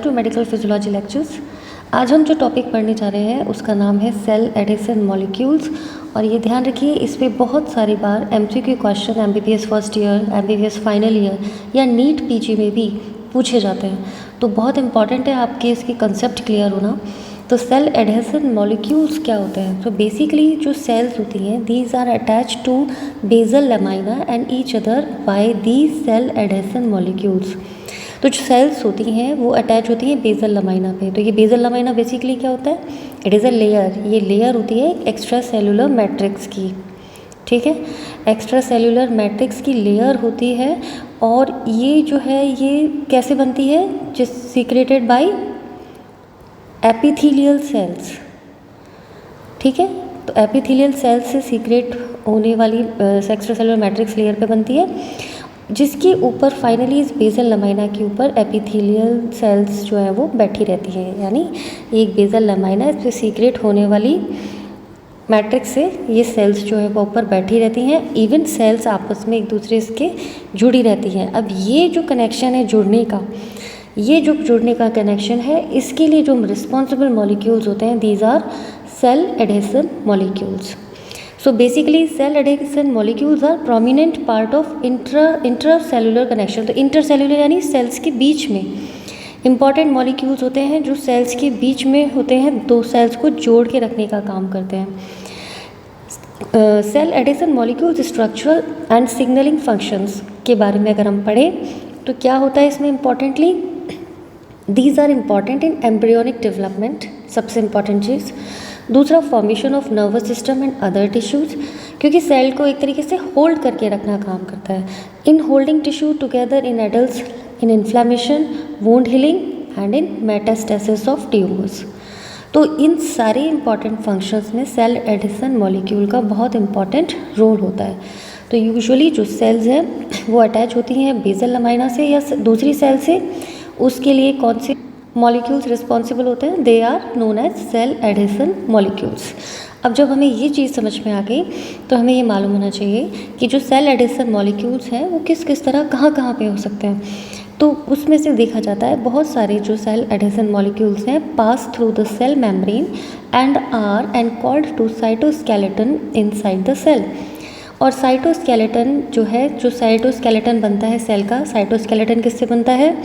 To medical physiology lectures. आज हम जो टॉपिक पढ़ने जा रहे हैं उसका नाम है सेल एडिशन मॉलिक्यूल्स। और ये ध्यान रखिए, इस पे बहुत सारी बार MCQ question MBBS first year, MBBS final year या नीट पीजी में भी पूछे जाते हैं। तो बहुत इंपॉर्टेंट है आपके इसकी कंसेप्ट क्लियर होना। तो सेल एडहेशन मॉलिक्यूल्स क्या होते हैं? तो बेसिकली जो सेल्स होती हैं, these are attach to basal lamina and each other by these cell adhesion molecules. तो जो सेल्स होती हैं वो अटैच होती हैं बेसल लमाइना पे। तो ये बेसल लमाइना बेसिकली क्या होता है? It is a layer. ये लेयर होती है एक्स्ट्रा सेलुलर मैट्रिक्स की, ठीक है। एक्स्ट्रा सेलुलर मैट्रिक्स की लेयर होती है। और ये जो है ये कैसे बनती है? जिस सीक्रेटेड बाय एपिथेलियल सेल्स, ठीक है। तो एपिथेलियल सेल्स से सीक्रेट होने वाली एक्स्ट्रा सेलुलर मैट्रिक्स लेयर पे बनती है, जिसके ऊपर फाइनली इस बेसल लमाइना के ऊपर एपिथेलियल सेल्स जो है वो बैठी रहती है। यानी एक बेसल लमाइना, इस पर सीक्रेट होने वाली मैट्रिक्स से ये सेल्स जो है वो ऊपर बैठी रहती हैं। इवन सेल्स आपस में एक दूसरे के जुड़ी रहती हैं। अब ये जो कनेक्शन है जुड़ने का कनेक्शन है, इसके लिए जो रिस्पॉन्सिबल मॉलिक्यूल्स होते हैं, these are cell adhesion molecules. So basically cell adhesion molecules are prominent part of intracellular connection। तो इंटरसेलुलर यानी सेल्स के बीच में इंपॉर्टेंट मॉलिक्यूल्स होते हैं जो सेल्स के बीच में होते हैं, दो सेल्स को जोड़ के रखने का काम करते हैं। Cell adhesion molecules structural and signalling functions के बारे में अगर हम पढ़ें तो क्या होता है इसमें importantly, these are important in embryonic development, सबसे इम्पॉर्टेंट चीज़। दूसरा, formation of nervous system and other tissues, क्योंकि सेल को एक तरीके से होल्ड करके रखना काम करता है। In holding tissue together in adults, in inflammation, wound healing and in metastasis of tumours. तो इन सारे इंपॉर्टेंट फंक्शंस में सेल एडिशन मॉलिक्यूल का बहुत इंपॉर्टेंट रोल होता है। तो यूजुअली जो सेल्स हैं वो अटैच होती हैं बेसल लमाइना से या दूसरी सेल से। उसके लिए कौन से मॉलिक्यूल्स रिस्पॉन्सिबल होते हैं? They are known as cell adhesion molecules. अब जब हमें ये चीज़ समझ में आ गई तो हमें ये मालूम होना चाहिए कि जो सेल एडिशन मॉलिक्यूल्स हैं वो किस किस तरह कहाँ पे हो सकते हैं। तो उसमें से देखा जाता है बहुत सारे जो सेल एडिशन मॉलिक्यूल्स हैं pass through the cell membrane and are anchored to cytoskeleton inside the cell. और साइटोस्केलेटन जो है, जो साइटोस्केलेटन बनता है सेल का, साइटोस्केलेटन किससे बनता है?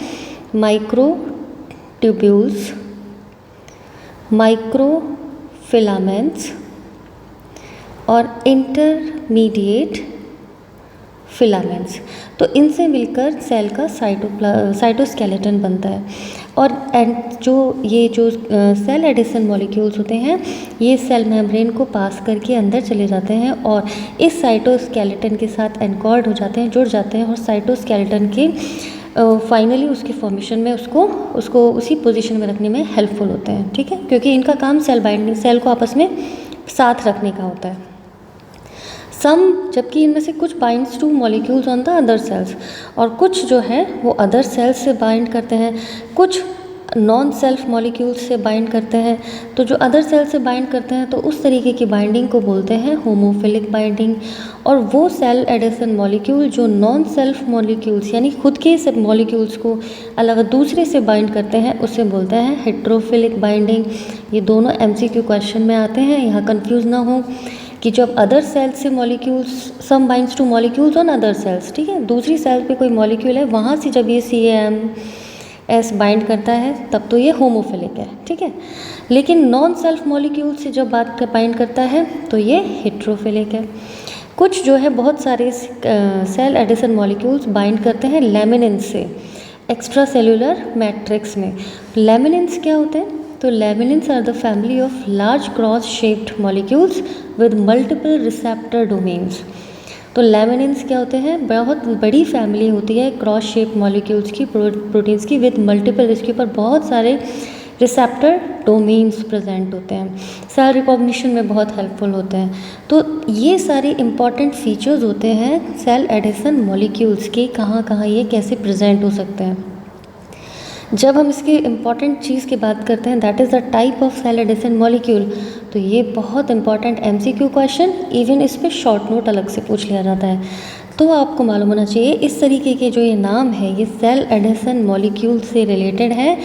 माइक्रोट्यूब्यूल्स, माइक्रोफिलामेंट्स और इंटरमीडिएट फिलामेंट्स। तो इनसे मिलकर सेल का साइटोस्केलेटन बनता है। और ये जो सेल एडिशन मॉलिक्यूल्स होते हैं ये सेल मेम्ब्रेन को पास करके अंदर चले जाते हैं और इस साइटोस्केलेटन के साथ एनकॉर्ड हो जाते हैं, जुड़ जाते हैं। और साइटोस्केलेटन के फाइनली उसके फॉर्मेशन में उसको उसी पोजीशन में रखने में हेल्पफुल होते हैं, ठीक है। क्योंकि इनका काम सेल बाइंडिंग, सेल को आपस में साथ रखने का होता है। जबकि इनमें से कुछ binds to molecules on the other sales, और कुछ जो है वो अदर सेल्स से बाइंड करते हैं, कुछ नॉन सेल्फ मॉलिक्यूल्स से बाइंड करते हैं। तो जो अदर सेल से बाइंड करते हैं तो उस तरीके की बाइंडिंग को बोलते हैं होमोफिलिक बाइंडिंग। और वो सेल एडिशन मॉलिक्यूल जो नॉन सेल्फ मॉलिक्यूल्स यानी खुद के सब मॉलिक्यूल्स को अलावा दूसरे से बाइंड करते हैं उसे बोलते हैं हेट्रोफिलिक बाइंडिंग। ये दोनों एमसीक्यू क्वेश्चन में आते हैं, यहाँ कंफ्यूज ना हो कि जब अदर सेल्स से molecules, some binds to molecules on other cells, ठीक है, दूसरी सेल पे कोई मॉलिक्यूल है वहाँ से जब ये CAMS बाइंड करता है तब तो ये होमोफिलिक है, ठीक है। लेकिन नॉन सेल्फ मॉलिक्यूल से जब बाइंड करता है तो ये हेट्रोफिलिक है। कुछ जो है बहुत सारे सेल एडिशन मॉलिक्यूल्स बाइंड करते हैं लैमिनिन्स से एक्स्ट्रा सेलुलर मैट्रिक्स में। लैमिनिन्स क्या होते हैं? तो laminins are the family of large cross shaped molecules with multiple receptor domains. तो लैमिनिन्स क्या होते हैं? बहुत बड़ी फैमिली होती है क्रॉस शेप मॉलिक्यूल्स की, प्रोटीन्स की, विद मल्टीपल, इसके ऊपर बहुत सारे रिसेप्टर डोमेन्स प्रेजेंट होते हैं, सेल रिकॉग्निशन में बहुत हेल्पफुल होते हैं। तो ये सारे इंपॉर्टेंट फीचर्स होते हैं सेल एडिशन मॉलिक्यूल्स के, कहाँ ये कैसे प्रेजेंट हो सकते हैं। जब हम इसके इम्पॉर्टेंट चीज़ की बात करते हैं, that is the type of cell adhesion molecule, तो ये बहुत इंपॉर्टेंट MCQ क्वेश्चन, इवन इस पर शॉर्ट नोट अलग से पूछ लिया जाता है। तो आपको मालूम होना चाहिए इस तरीके के जो ये नाम है ये सेल एडिशन मॉलिक्यूल से रिलेटेड है।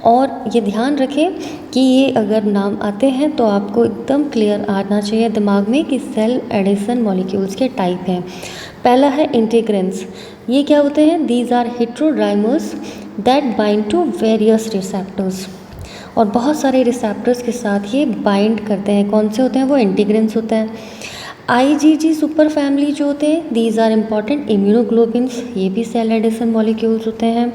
और ये ध्यान रखें कि ये अगर नाम आते हैं तो आपको एकदम क्लियर आना चाहिए दिमाग में कि सेल एडिशन मॉलिक्यूल्स के टाइप हैं। पहला है इंटीग्रेंस। ये क्या होते हैं? These are heterodimers that bind to various receptors. और बहुत सारे रिसेप्टर्स के साथ ये बाइंड करते हैं। कौन से होते हैं? वो इंटीग्रेंस होते हैं। IgG सुपर फैमिली जो होते हैं, दीज आर इम्पॉर्टेंट इम्यूनोग्लोबिन्स, ये भी सेल एडिशन मॉलिक्यूल्स होते हैं।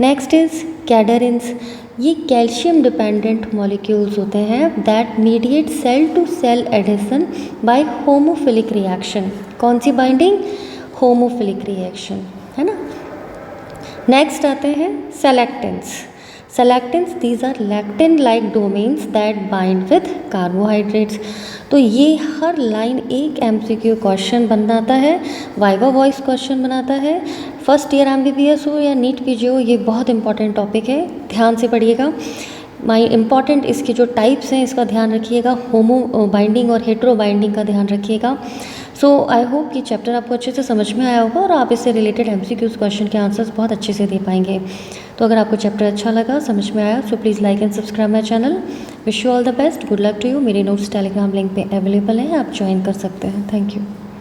Next is cadherins. ये कैल्शियम डिपेंडेंट मॉलिक्यूल्स होते हैं that mediate cell to cell adhesion by homophilic reaction. कौन सी बाइंडिंग? होमोफिलिक रिएक्शन, है ना। नेक्स्ट आते हैं selectins. Selectins these are lectin like domains that bind with carbohydrates. तो ये हर लाइन एक MCQ क्वेश्चन बनाता है, वाइवा वॉइस क्वेश्चन बनाता है। फर्स्ट ईयर MBBS हो या नीट PG हो, ये बहुत इंपॉर्टेंट टॉपिक है, ध्यान से पढ़िएगा। इम्पॉर्टेंट इसके जो टाइप्स हैं इसका ध्यान रखिएगा, होमो बाइंडिंग और हेटेरो बाइंडिंग का ध्यान रखिएगा। सो आई होप कि चैप्टर आपको अच्छे से समझ में आया होगा और आप इससे रिलेटेड MCQs क्वेश्चन के आंसर्स बहुत अच्छे से दे पाएंगे। तो अगर आपको चैप्टर अच्छा लगा, समझ में आया, so please like and subscribe my channel. Wish you all the best, good luck to you. मेरे नोट्स टेलीग्राम लिंक पे अवेलेबल हैं, आप ज्वाइन कर सकते हैं। Thank you.